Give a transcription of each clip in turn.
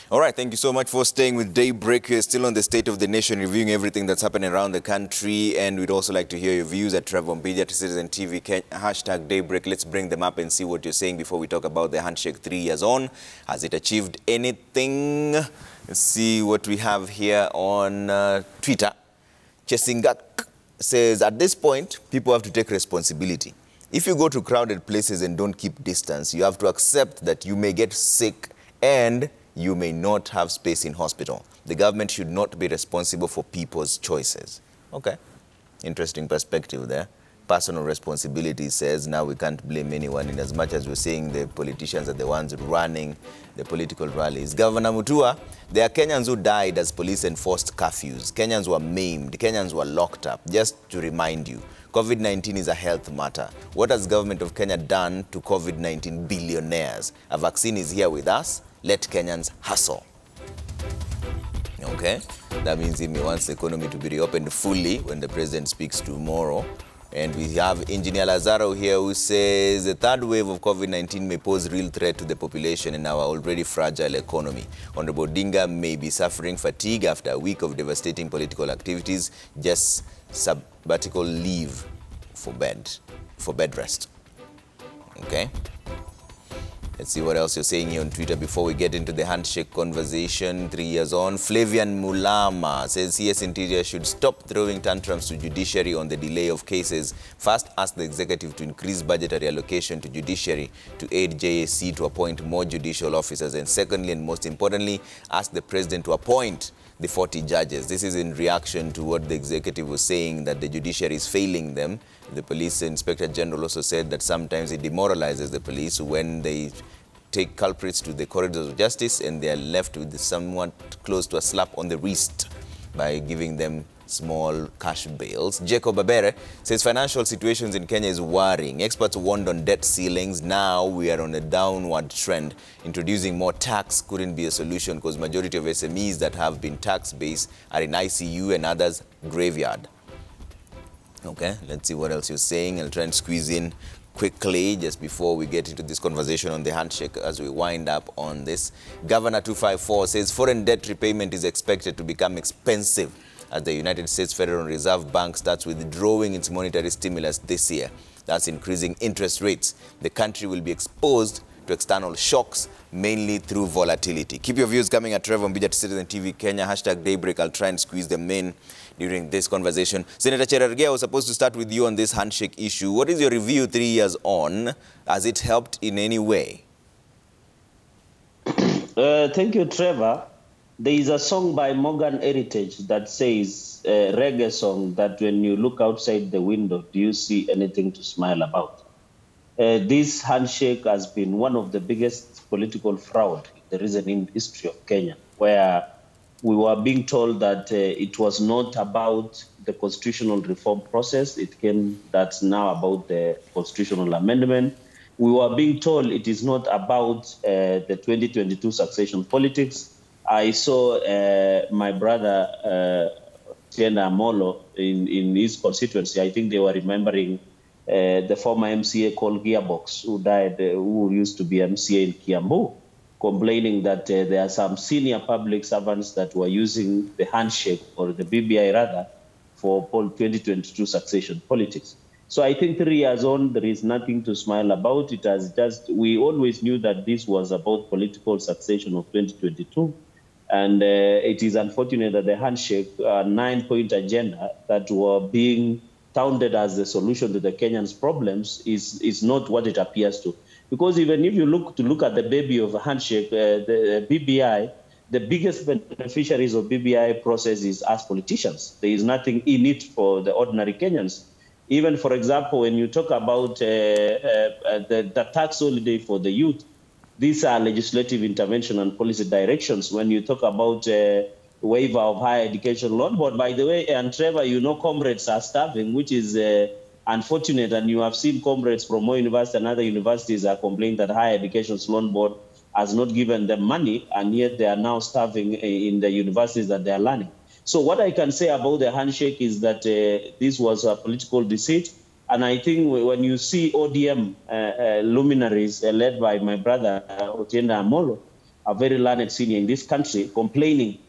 All right, thank you so much for staying with Daybreak. We're still on the state of the nation, reviewing everything that's happening around the country, and we'd also like to hear your views at Trevor Mbija to Citizen TV, hashtag Daybreak. Let's bring them up and see what you're saying before we talk about the handshake 3 years on. Has it achieved anything? Let's see what we have here on Twitter. Chesingak says, at this point, people have to take responsibility. If you go to crowded places and don't keep distance, you have to accept that you may get sick and you may not have space in hospital. The government should not be responsible for people's choices. Okay, interesting perspective there. Personal responsibility says now we can't blame anyone, in as much as we're saying the politicians are the ones running the political rallies. Governor Mutua, there are Kenyans who died as police enforced curfews. Kenyans were maimed. Kenyans were locked up. Just to remind you, COVID-19 is a health matter. What has government of Kenya done to COVID-19 billionaires? A vaccine is here with us. Let Kenyans hustle. Okay, that means he wants the economy to be reopened fully when the president speaks tomorrow. And we have Engineer Lazaro here who says the third wave of COVID-19 may pose real threat to the population in our already fragile economy. Honorable Dinga may be suffering fatigue after a week of devastating political activities, just sabbatical leave for bed rest. Okay. Let's see what else you're saying here on Twitter before we get into the handshake conversation 3 years on. Flavian Mulama says CS Interior should stop throwing tantrums to judiciary on the delay of cases. First, ask the executive to increase budgetary allocation to judiciary to aid JSC to appoint more judicial officers. And secondly, and most importantly, ask the president to appoint the 40 judges. This is in reaction to what the executive was saying, that the judiciary is failing them. The police inspector general also said that sometimes it demoralizes the police when they take culprits to the corridors of justice and they are left with somewhat close to a slap on the wrist by giving them small cash bails. Jacob Babere says financial situations in Kenya is worrying. Experts warned on debt ceilings. Now we are on a downward trend. Introducing more tax couldn't be a solution because majority of SMEs that have been tax-based are in ICU and others graveyard. Okay, let's see what else you're saying. I'll try and squeeze in quickly just before we get into this conversation on the handshake as we wind up on this. Governor 254 says foreign debt repayment is expected to become expensive as the United States Federal Reserve Bank starts withdrawing its monetary stimulus this year. That's increasing interest rates. The country will be exposed to external shocks, mainly through volatility. Keep your views coming at Trevor Mbija to Citizen TV Kenya, hashtag Daybreak. I'll try and squeeze them in during this conversation. Senator Cherargei, I was supposed to start with you on this handshake issue. What is your review 3 years on? Has it helped in any way? Thank you, Trevor. There is a song by Morgan Heritage that says, a reggae song, that when you look outside the window, do you see anything to smile about? This handshake has been one of the biggest political fraud there is in history of Kenya, where we were being told that it was not about the constitutional reform process. That's now about the constitutional amendment. We were being told it is not about the 2022 succession politics. I saw my brother, Tienda Amolo, in his constituency. I think they were remembering the former MCA called Gearbox, who died, who used to be MCA in Kiambu, complaining that there are some senior public servants that were using the handshake, or the BBI rather, for 2022 succession politics. So I think 3 years on, there is nothing to smile about. It has we always knew that this was about political succession of 2022. And it is unfortunate that the handshake, 9-point agenda that were being touted as the solution to the Kenyans' problems is not what it appears to. Because even if you look at the baby of a handshake, the BBI, the biggest beneficiaries of BBI process is us politicians. There is nothing in it for the ordinary Kenyans. Even, for example, when you talk about the tax holiday for the youth, these are legislative intervention and policy directions. When you talk about waiver of higher education loan board, by the way, and Trevor, you know, comrades are starving, which is unfortunate. And you have seen comrades from Moi University and other universities are complaining that higher education loan board has not given them money, and yet they are now starving in the universities that they are learning. So what I can say about the handshake is that this was a political deceit. And I think when you see ODM luminaries led by my brother, Otienda Amolo, a very learned senior in this country, complaining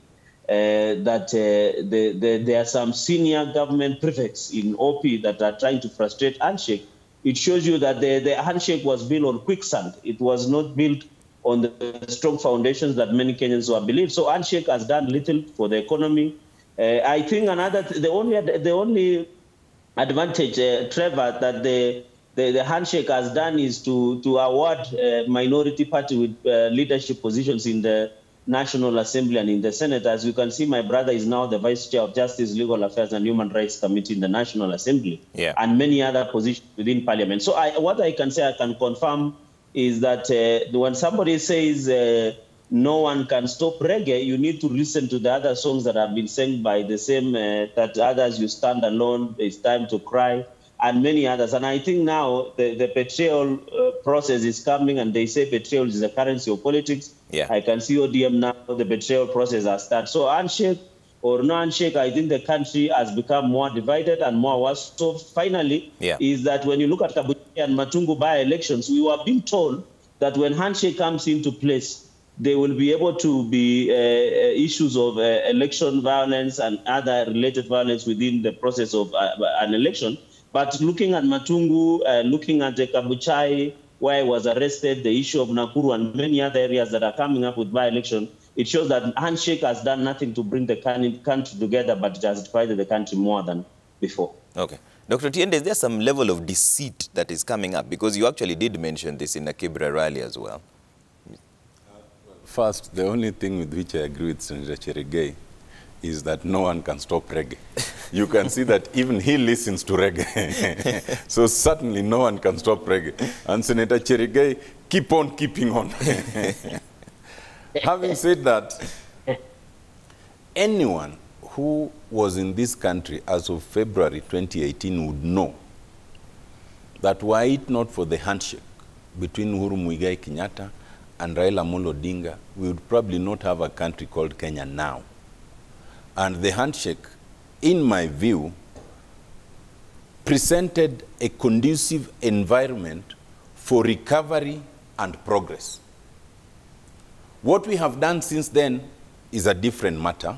that there are some senior government prefects in OP that are trying to frustrate Handshake. It shows you that the Handshake was built on quicksand. It was not built on the strong foundations that many Kenyans were believed. So Handshake has done little for the economy. I think the only advantage, Trevor, that the Handshake has done is to award minority party with leadership positions in the National Assembly and in the Senate. As you can see, my brother is now the Vice Chair of Justice, Legal Affairs and Human Rights Committee in the National Assembly, and many other positions within Parliament. So what I can say, I can confirm, is that when somebody says no one can stop reggae, you need to listen to the other songs that have been sang by the same, that others, You Stand Alone, It's Time to Cry, and many others. And I think now the betrayal process is coming, and they say betrayal is the currency of politics. I can see ODM now, the betrayal process has started. So Handshake or no Handshake, I think the country has become more divided and more worse. So finally, is that when you look at Kabuchai and Matungu by-elections, we were being told that when Handshake comes into place, there will be able to be issues of election violence and other related violence within the process of an election. But looking at Matungu, looking at the Kabuchai, where he was arrested, the issue of Nakuru and many other areas that are coming up with by-election, it shows that Handshake has done nothing to bring the country together, but it has divided the country more than before. Okay. Dr. Tiende, is there some level of deceit that is coming up? Because you actually did mention this in the Kibra rally as well. First, the only thing with which I agree with Senator Cherigei is that no one can stop reggae. You can see that even he listens to reggae. So certainly no one can stop reggae. And Senator Cherigei, keep on keeping on. Having said that, anyone who was in this country as of February 2018 would know that were it not for the handshake between Uhuru Muigai Kenyatta and Raila Amolo Odinga, we would probably not have a country called Kenya now. And the handshake, in my view, presented a conducive environment for recovery and progress. What we have done since then is a different matter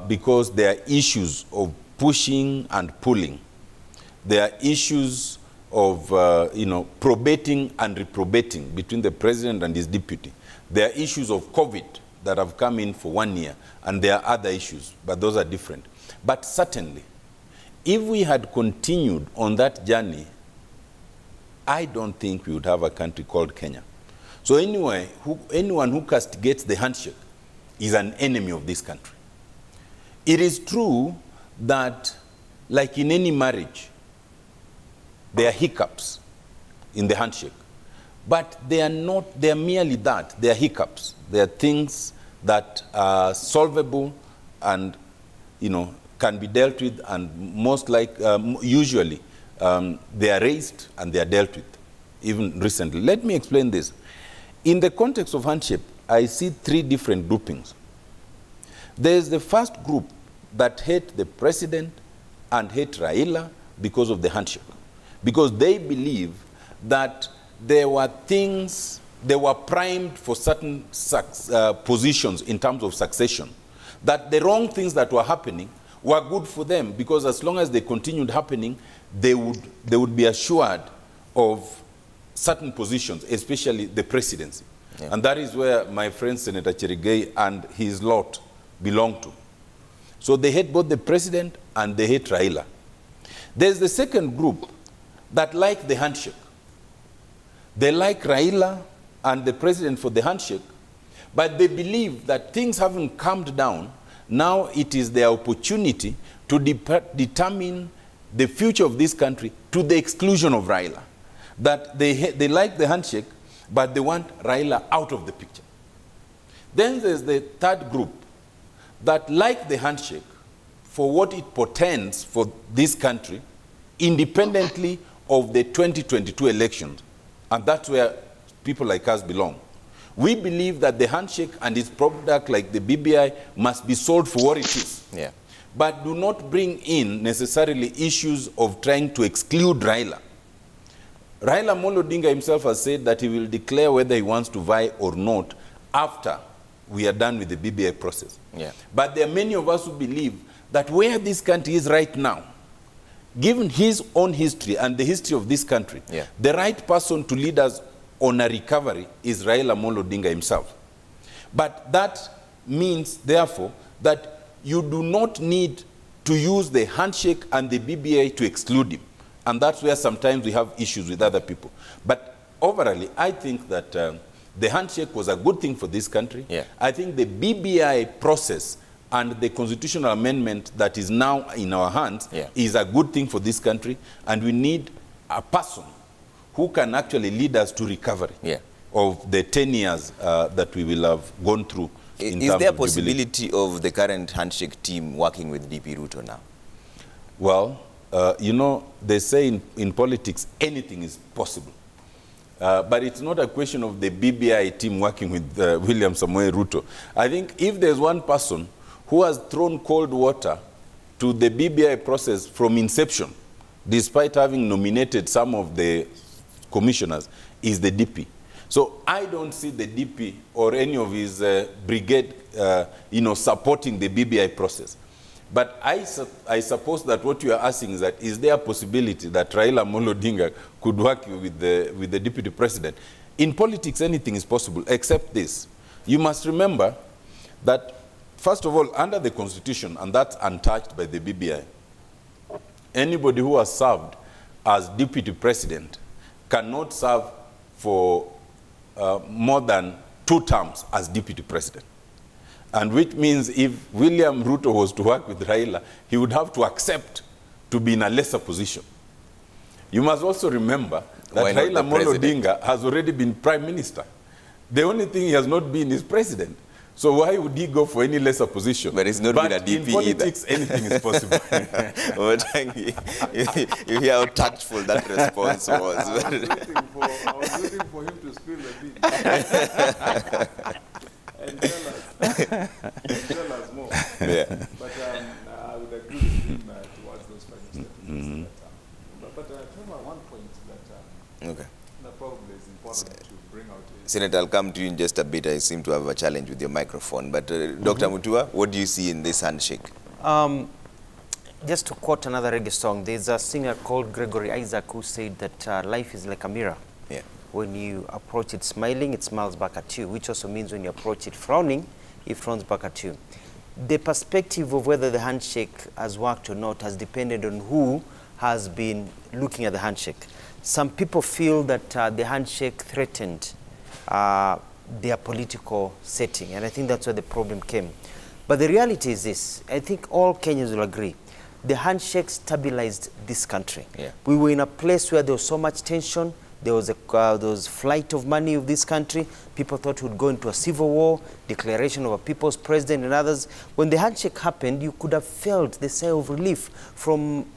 because there are issues of pushing and pulling. There are issues of probating and reprobating between the president and his deputy. There are issues of COVID that have come in for 1 year, and there are other issues, but those are different. But certainly, if we had continued on that journey, I don't think we would have a country called Kenya. So anyway, anyone who castigates the handshake is an enemy of this country. It is true that, like in any marriage, there are hiccups in the handshake. But they are not, they are merely that. They are hiccups. They are things that are solvable and, can be dealt with, and most usually they are raised and they are dealt with, even recently. Let me explain this. In the context of handshake, I see three different groupings. There is the first group that hate the president and hate Raila because of the handshake, because they believe that there were things, they were primed for certain positions in terms of succession, that the wrong things that were happening were good for them, because as long as they continued happening, they would be assured of certain positions, especially the presidency. Yeah. And that is where my friend Senator Cherigei and his lot belong to. So they hate both the president and they hate Raila. There's the second group that like the handshake. They like Raila and the president for the handshake, but they believe that things haven't calmed down. Now it is their opportunity to determine the future of this country to the exclusion of Raila. That they like the handshake, but they want Raila out of the picture. Then there's the third group that like the handshake for what it portends for this country, independently of the 2022 elections. And that's where people like us belong. We believe that the handshake and its product like the BBI must be sold for what it is. Yeah. But do not bring in necessarily issues of trying to exclude Raila. Raila Amolo Odinga himself has said that he will declare whether he wants to vie or not after we are done with the BBI process. Yeah. But there are many of us who believe that where this country is right now, given his own history and the history of this country, yeah, the right person to lead us on a recovery is Raila Amolo Odinga himself. But that means, therefore, that you do not need to use the handshake and the BBI to exclude him. And that's where sometimes we have issues with other people. But overall, I think that the handshake was a good thing for this country. Yeah. I think the BBI process and the constitutional amendment that is now in our hands, yeah, is a good thing for this country. And we need a person who can actually lead us to recovery, yeah, of the 10 years that we will have gone through. Is there a possibility of the current handshake team working with DP Ruto now? Well, you know, they say in politics, anything is possible. But it's not a question of the BBI team working with William Samoei Ruto. I think if there's one person who has thrown cold water to the BBI process from inception, despite having nominated some of the commissioners, is the DP. So I don't see the DP or any of his brigade, you know, supporting the BBI process. But I suppose that what you are asking is that, is there a possibility that Raila Amolo Odinga could work with the deputy president? In politics, anything is possible, except this. You must remember that, first of all, under the Constitution, and that's untouched by the BBI, anybody who has served as deputy president cannot serve for more than 2 terms as deputy president. And which means if William Ruto was to work with Raila, he would have to accept to be in a lesser position. You must also remember that Raila Amolo Odinga has already been prime minister. The only thing he has not been is president. So why would he go for any lesser position? But it's not been a DP in politics, either. Anything is possible. Oh, thank you. You hear how tactful that response was. I was waiting for him to spill the beans. And tell us more. Yeah. But I would agree with him towards those final steps. Mm-hmm. But Trevor, one point that probably is important to bring out is... Senator, I'll come to you in just a bit. I seem to have a challenge with your microphone. But Dr. Mutua, what do you see in this handshake? Just to quote another reggae song, there's a singer called Gregory Isaac who said that life is like a mirror. Yeah. When you approach it smiling, it smiles back at you, which also means when you approach it frowning, it frowns back at you. The perspective of whether the handshake has worked or not has depended on who has been looking at the handshake. Some people feel that the handshake threatened their political setting, and I think that's where the problem came. But the reality is this: I think all Kenyans will agree. The handshake stabilized this country. Yeah. We were in a place where there was so much tension. There was flight of money of this country. People thought we would go into a civil war, declaration of a people's president and others. When the handshake happened, you could have felt the sigh of relief from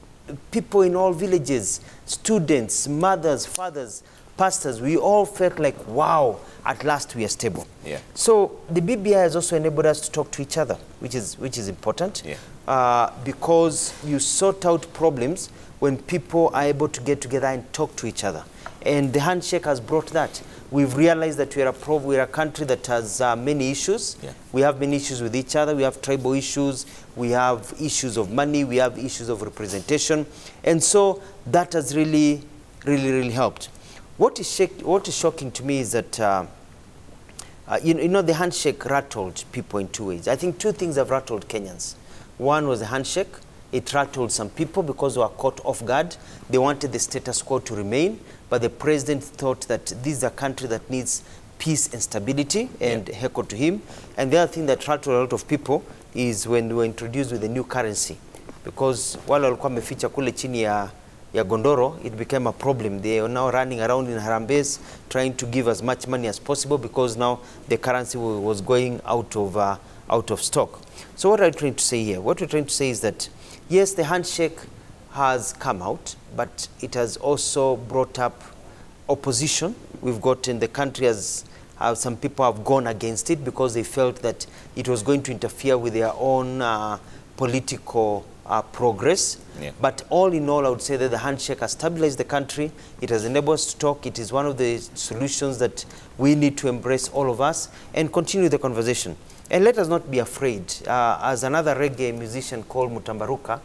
people in all villages, students, mothers, fathers, pastors. We all felt like, wow, at last we are stable. Yeah. So the BBI has also enabled us to talk to each other, which is important. Yeah. Because you sort out problems when people are able to get together and talk to each other. And the handshake has brought that. We've realized that we're a country that has many issues. Yeah. We have many issues with each other. We have tribal issues. We have issues of money. We have issues of representation. And so that has really helped. What is shocking to me is that, you know, the handshake rattled people in 2 ways. I think 2 things have rattled Kenyans. One was the handshake. It rattled some people because they were caught off guard. They wanted the status quo to remain, but the president thought that this is a country that needs peace and stability, and hecho to him. And the other thing that rattled a lot of people is when we were introduced with the new currency. Because wale walikuwa wameficha kule chini ya Gondoro, it became a problem. They are now running around in Harambes trying to give as much money as possible because now the currency was going out of stock. So what are we trying to say here? What we're trying to say is that, yes, the handshake has come out, but it has also brought up opposition. We've got in the country some people have gone against it because they felt that it was going to interfere with their own political progress. Yeah. But all in all, I would say that the handshake has stabilized the country. It has enabled us to talk. It is one of the solutions that we need to embrace, all of us, and continue the conversation. And let us not be afraid. As another reggae musician called Mutambaruka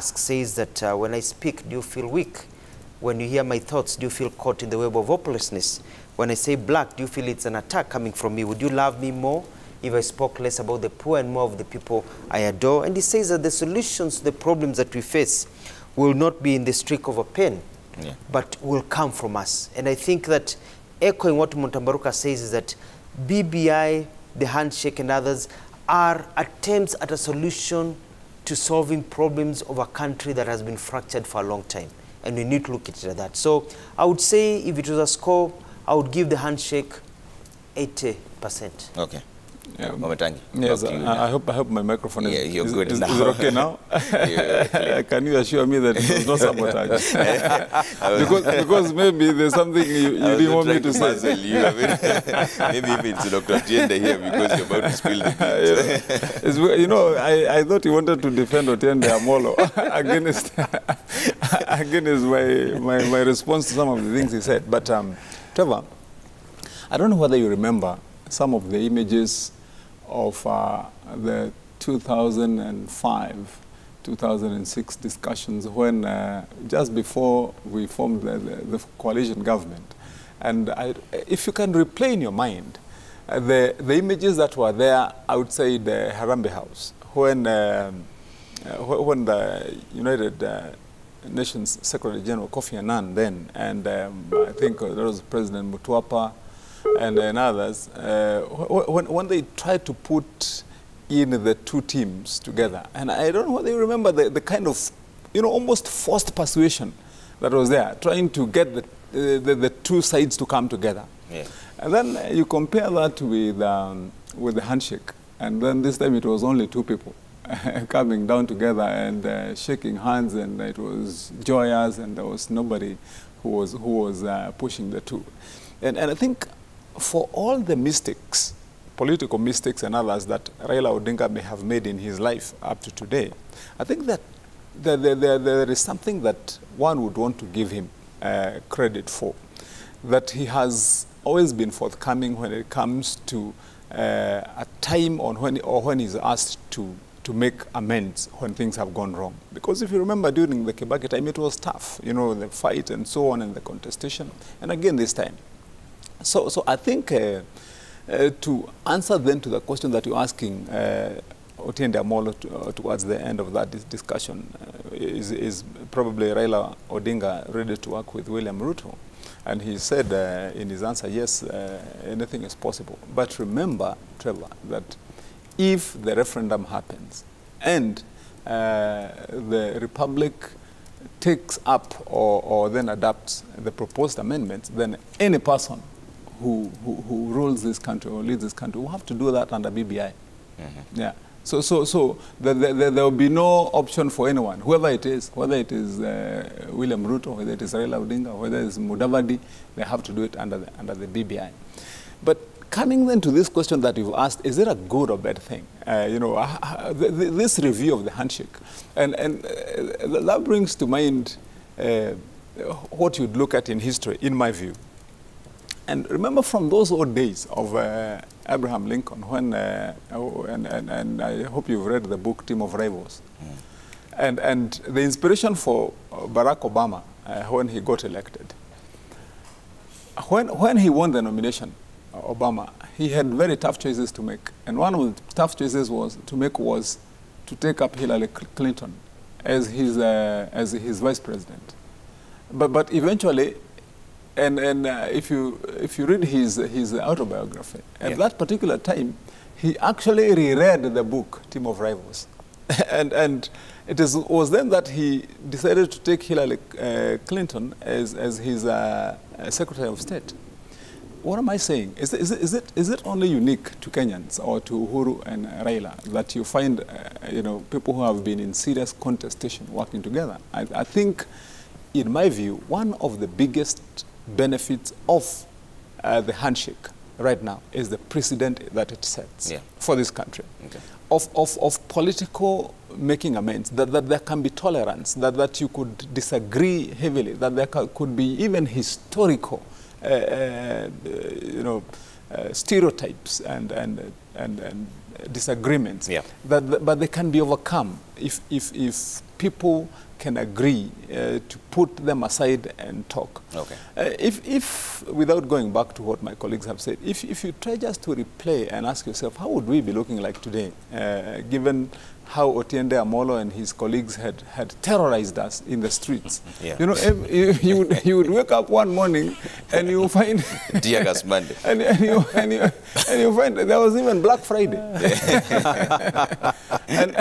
says that when I speak, do you feel weak? When you hear my thoughts, do you feel caught in the web of hopelessness? When I say black, do you feel it's an attack coming from me? Would you love me more if I spoke less about the poor and more of the people I adore? And he says that the solutions to the problems that we face will not be in the streak of a pen, but will come from us. And I think that echoing what Mutambaruka says is that BBI, the handshake and others are attempts at a solution to solving problems of a country that has been fractured for a long time. And we need to look at it at that. So I would say if it was a score, I would give the handshake 80%. Okay. Yes, I hope my microphone is, you're good is now. it okay now? Can you assure me that it was not sabotage? because maybe there's something you didn't want me to say. Maybe if it's Dr. Tiende here because you're about to spill the beans. You know, I thought you wanted to defend Otiende Amolo against my response to some of the things he said. But Trevor, I don't know whether you remember some of the images of the 2005, 2006 discussions when just before we formed the coalition government. And if you can replay in your mind the images that were there outside the Harambee House when the United Nations Secretary General Kofi Annan then, and I think there was President Mutuapa and others, when they tried to put in the two teams together, and I don't know whether you remember the kind of, almost forced persuasion that was there, trying to get the two sides to come together. Yeah. And then you compare that with the handshake, and then this time it was only two people coming down together and shaking hands, and it was joyous, and there was nobody who was pushing the two. And I think for all the mistakes, political mistakes and others that Raila Odinga may have made in his life up to today, I think that there is something that one would want to give him credit for, that he has always been forthcoming when it comes to a time when he's asked to make amends when things have gone wrong. Because if you remember during the Kibaki time, it was tough, the fight and so on and the contestation, and again this time. So I think to answer then to the question that you're asking, Otiende Amolo, towards the end of that discussion, is probably Raila Odinga ready to work with William Ruto? And he said in his answer, yes, anything is possible. But remember, Trevor, that if the referendum happens and the Republic takes up or then adopts the proposed amendments, then any person who rules this country or leads this country will have to do that under BBI. Mm-hmm. Yeah. So there will be no option for anyone, whoever it is, whether it is William Ruto, whether it is Raila Odinga, whether it is Mudavadi, they have to do it under the BBI. But coming then to this question that you've asked, is it a good or bad thing? This review of the handshake, and that brings to mind what you'd look at in history, in my view. And remember from those old days of Abraham Lincoln, when, and I hope you've read the book, Team of Rivals. Mm. And the inspiration for Barack Obama when he got elected, when he won the nomination, Obama, he had very tough choices to make. And one of the tough choices was to take up Hillary Clinton as his vice president. But eventually, and if you read his autobiography, at that particular time, he actually reread the book, Team of Rivals. and it was then that he decided to take Hillary Clinton as his Secretary of State. What am I saying? Is it only unique to Kenyans or to Uhuru and Raila that you find people who have been in serious contestation working together? I think, in my view, one of the biggest benefits of the handshake right now is the precedent that it sets for this country. Okay. of political making amends, that there can be tolerance, that you could disagree heavily, that there could be even historical, stereotypes and disagreements, but they can be overcome if people can agree to put them aside and talk. Okay. If without going back to what my colleagues have said, if you try just to replay and ask yourself, how would we be looking like today, given how Otiende Amolo and his colleagues had terrorized us in the streets? Yeah. You know, you would wake up one morning and you find Tear gas Monday. and you find there was even Black Friday. and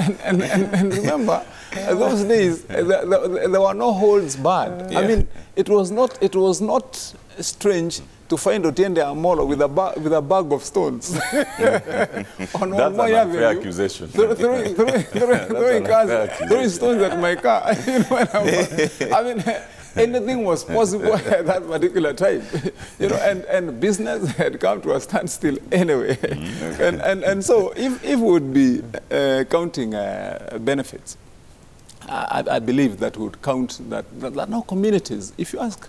remember, those days there were no holds barred. Yeah. I mean, it was not strange to find Otiende Amolo with a bag of stones on That's one an Moi unfair Avenue, accusation. throwing stones at my car. You know, I mean, anything was possible at that particular time. You know, and business had come to a standstill anyway. And so if we would be counting benefits, I believe that would count that now communities, if you ask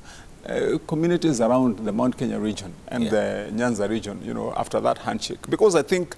communities around the Mount Kenya region and the Nyanza region, you know, after that handshake, because I think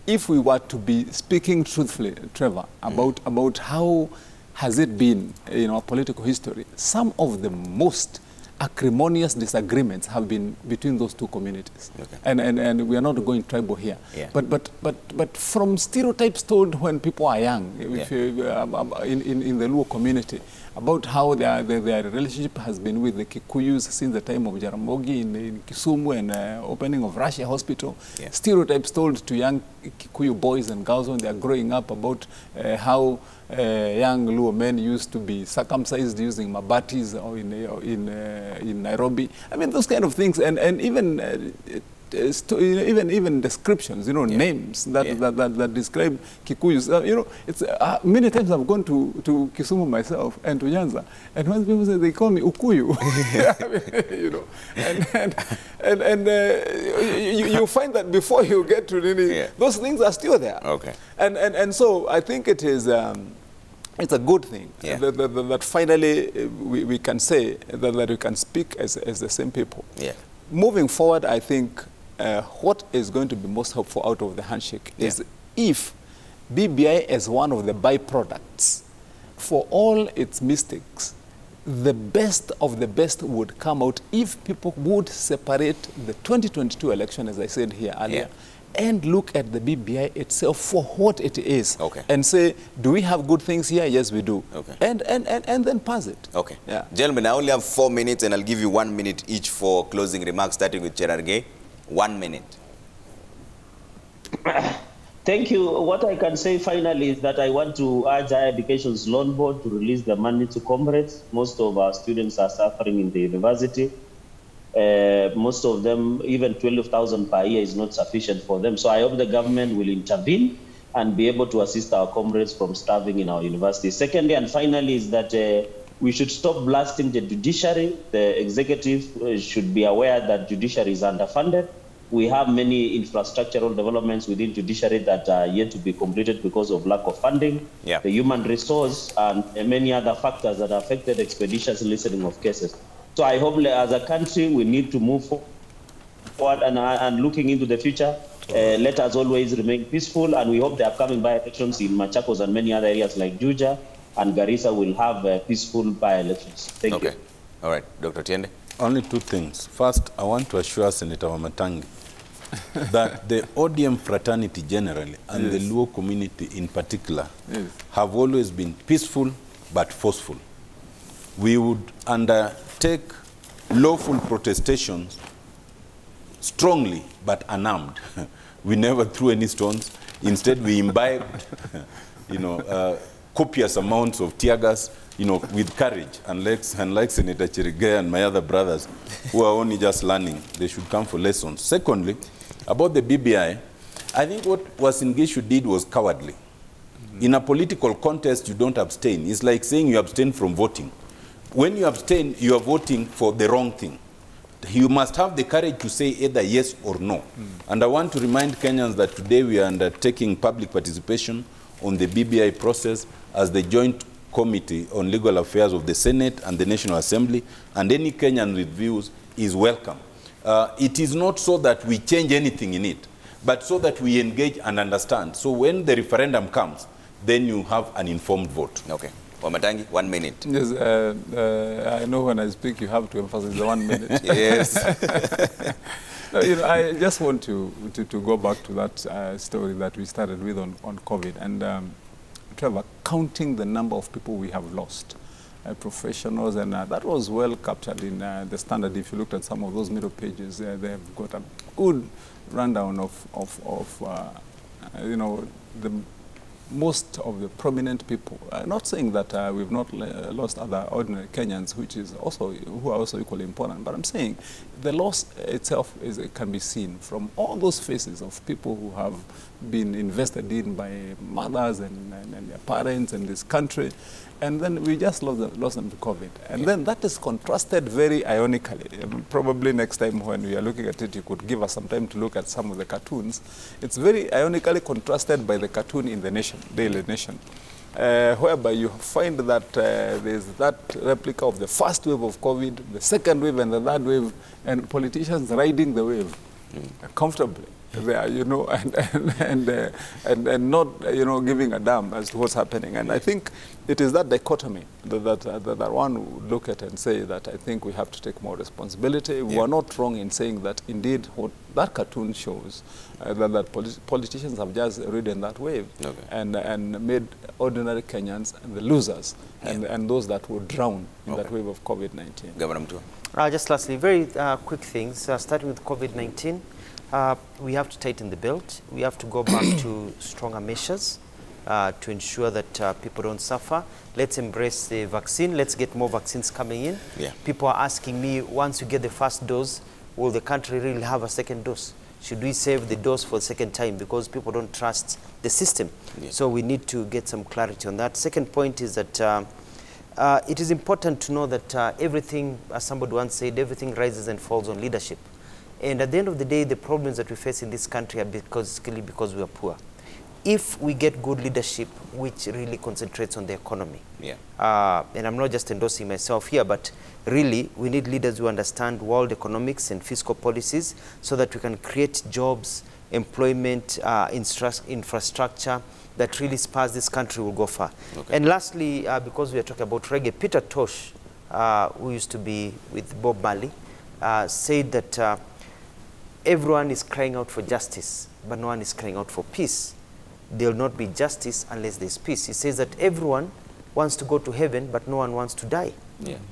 if we were to be speaking truthfully, Trevor, about how has it been in our political history, some of the most acrimonious disagreements have been between those two communities. Okay. And we are not going tribal here. Yeah. But from stereotypes told when people are young, if in the Luo community, about how their relationship has been with the Kikuyus since the time of Jaramogi in Kisumu and opening of Russia Hospital. Yeah. Stereotypes told to young Kikuyu boys and girls when they are growing up about how young Luo men used to be circumcised using mabatis or in Nairobi. I mean, those kind of things, and even even descriptions, you know, names that describe Kikuyus. You know, it's many times I've gone to Kisumu myself and to Nyanza, and when people say they call me Ukuyu, you know, and you find that before you get to really, those things are still there. Okay. And so I think it is. It's a good thing that finally we can say that we can speak as the same people. Yeah. Moving forward, I think what is going to be most helpful out of the handshake is if BBI as one of the byproducts, for all its mistakes, the best of the best would come out if people would separate the 2022 election, as I said here earlier, and look at the BBI itself for what it is, and say, do we have good things here? Yes, we do. And then pass it. Okay. Yeah. Gentlemen, I only have 4 minutes, and I'll give you 1 minute each for closing remarks, starting with Cherargei. 1 minute. Thank you. What I can say finally is that I want to urge Higher Education's Loan Board to release the money to comrades. Most of our students are suffering in the university. Most of them, even 12,000 per year is not sufficient for them. So I hope the government will intervene and be able to assist our comrades from starving in our universities. Secondly and finally is that we should stop blasting the judiciary. The executive should be aware that judiciary is underfunded. We have many infrastructural developments within judiciary that are yet to be completed because of lack of funding, the human resource, and many other factors that affected expeditious listening of cases. So I hope as a country, we need to move forward and looking into the future. Let us always remain peaceful, and we hope the upcoming by-elections in Machakos and many other areas like Juja and Garissa will have peaceful by-elections. Thank you. All right. Dr. Tiende? Only two things. First, I want to assure Senator Wamatangi that the ODM fraternity generally and the Luo community in particular have always been peaceful but forceful. We would undertake lawful protestations strongly but unarmed. We never threw any stones. Instead, we imbibed, copious amounts of tear gas, with courage. Unlike Senator Cherargei and my other brothers who are only just learning, they should come for lessons. Secondly, about the BBI, I think what Uasin Gishu did was cowardly. In a political contest, you don't abstain. It's like saying you abstain from voting. When you abstain, you are voting for the wrong thing. you must have the courage to say either yes or no. And I want to remind Kenyans that today we are undertaking public participation on the BBI process as the Joint Committee on Legal Affairs of the Senate and the National Assembly, and any Kenyan with views is welcome. It is not so that we change anything in it, but so that we engage and understand. So when the referendum comes, then you have an informed vote. Okay. Wamatangi, 1 minute. Yes, I know when I speak, you have to emphasize the 1 minute. Yes. No, you know, I just want to go back to that story that we started with on COVID. And Trevor, counting the number of people we have lost, professionals, and that was well captured in the Standard. If you looked at some of those middle pages, they have got a good rundown of you know, the most of the prominent people. Not saying that we've not lost other ordinary Kenyans, which is also, who are also equally important, but I'm saying the loss itself can be seen from all those faces of people who have been invested in by mothers and their parents in this country. And then we just lost them to COVID. And then that is contrasted very ironically. Probably next time when we are looking at it, you could give us some time to look at some of the cartoons. It's very ironically contrasted by the cartoon in the Nation, Daily Nation, whereby you find that there's that replica of the first wave of COVID, the second wave and the third wave, and politicians riding the wave comfortably there, you know, and not, you know, giving a damn as to what's happening. And I think it is that dichotomy that one would look at and say that I think we have to take more responsibility. We are not wrong in saying that indeed what that cartoon shows, that politicians have just ridden that wave and made ordinary Kenyans the losers and those that would drown in that wave of COVID-19. Governor Mutua. Just lastly, very quick things, starting with COVID-19. We have to tighten the belt. We have to go back to stronger measures to ensure that people don't suffer. Let's embrace the vaccine. Let's get more vaccines coming in. People are asking me, once you get the first dose, will the country really have a second dose? Should we save the dose for the second time? Because people don't trust the system. So we need to get some clarity on that. Second point is that it is important to know that everything, as somebody once said, everything rises and falls on leadership. And at the end of the day, the problems that we face in this country are because we are poor. If we get good leadership, which really concentrates on the economy, and I'm not just endorsing myself here, but really we need leaders who understand world economics and fiscal policies so that we can create jobs, employment, infrastructure that really spurs this country will go far. And lastly, because we are talking about reggae, Peter Tosh, who used to be with Bob Marley, said that everyone is crying out for justice, but no one is crying out for peace. There will not be justice unless there's peace. He says that everyone wants to go to heaven, but no one wants to die.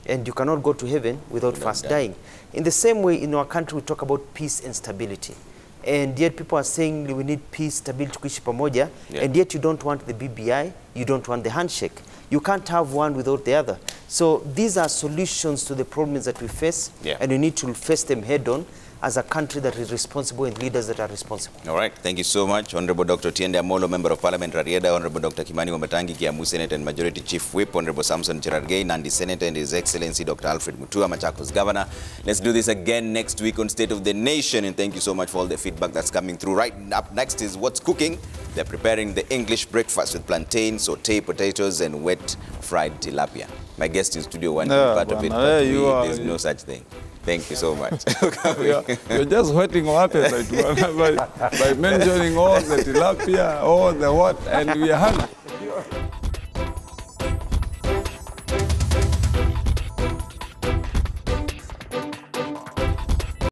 And you cannot go to heaven without first dying. In the same way, in our country, we talk about peace and stability. And yet people are saying we need peace, stability, kuishi pamoja, and yet you don't want the BBI, you don't want the handshake. You can't have one without the other. So these are solutions to the problems that we face, and we need to face them head on as a country that is responsible and leaders that are responsible. All right, thank you so much. Honorable Dr. Tiende Amolo, Member of Parliament, Rarieda, Honorable Dr. Kimani Wamatangi, Kiamu Senate and Majority Chief Whip, Honorable Samson Cherargei, Nandi Senator, and His Excellency Dr. Alfred Mutua, Machakos Governor. Let's do this again next week on State of the Nation, and thank you so much for all the feedback that's coming through. Right up next is What's Cooking. They're preparing the English breakfast with plantain, sauté potatoes, and wet fried tilapia. My guest in studio one part of it, but there's no such thing. Thank you so much. You're just whetting our appetite by mentioning all the tilapia, all the what, and we are hungry.